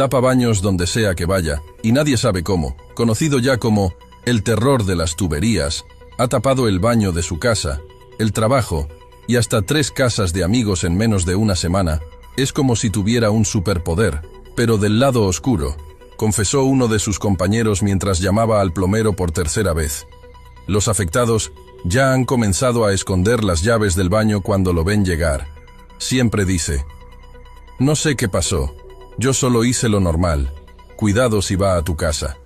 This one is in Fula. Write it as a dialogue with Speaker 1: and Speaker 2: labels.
Speaker 1: Tapa baños donde sea que vaya, y nadie sabe cómo, conocido ya como el terror de las tuberías, ha tapado el baño de su casa, el trabajo y hasta 3 casas de amigos en menos de una semana. Es como si tuviera un superpoder, pero del lado oscuro, confesó uno de sus compañeros mientras llamaba al plomero por tercera vez. Los afectados ya han comenzado a esconder las llaves del baño cuando lo ven llegar. Siempre dice: no sé qué pasó, yo solo hice lo normal. Cuidado si va a tu casa.